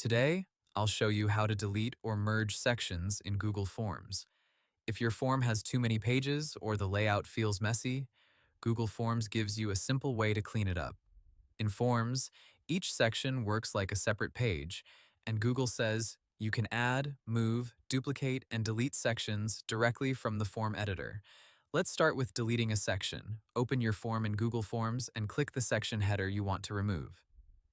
Today, I'll show you how to delete or merge sections in Google Forms. If your form has too many pages or the layout feels messy, Google Forms gives you a simple way to clean it up. In Forms, each section works like a separate page, and Google says you can add, move, duplicate, and delete sections directly from the form editor. Let's start with deleting a section. Open your form in Google Forms and click the section header you want to remove.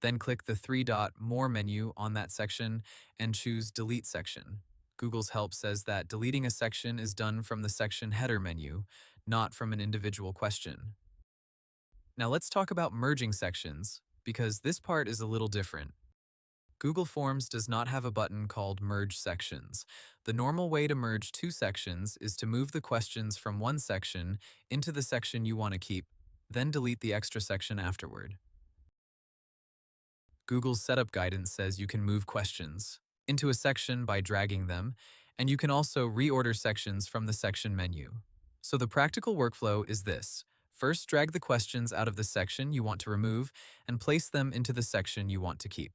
Then click the three-dot More menu on that section and choose Delete Section. Google's help says that deleting a section is done from the section header menu, not from an individual question. Now let's talk about merging sections, because this part is a little different. Google Forms does not have a button called Merge Sections. The normal way to merge two sections is to move the questions from one section into the section you want to keep, then delete the extra section afterward. Google's setup guidance says you can move questions into a section by dragging them, and you can also reorder sections from the section menu. So the practical workflow is this. First, drag the questions out of the section you want to remove and place them into the section you want to keep.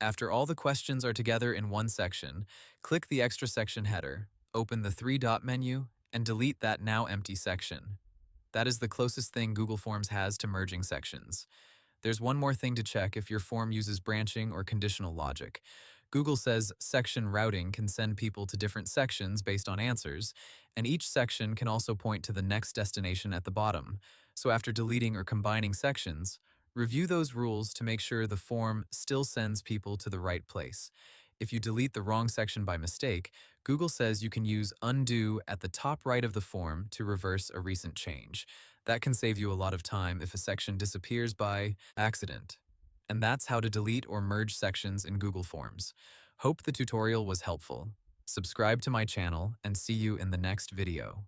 After all the questions are together in one section, click the extra section header, open the three-dot menu, and delete that now empty section. That is the closest thing Google Forms has to merging sections. There's one more thing to check if your form uses branching or conditional logic. Google says section routing can send people to different sections based on answers, and each section can also point to the next destination at the bottom. So after deleting or combining sections, review those rules to make sure the form still sends people to the right place. If you delete the wrong section by mistake, Google says you can use undo at the top right of the form to reverse a recent change. That can save you a lot of time if a section disappears by accident. And that's how to delete or merge sections in Google Forms. Hope the tutorial was helpful. Subscribe to my channel and see you in the next video.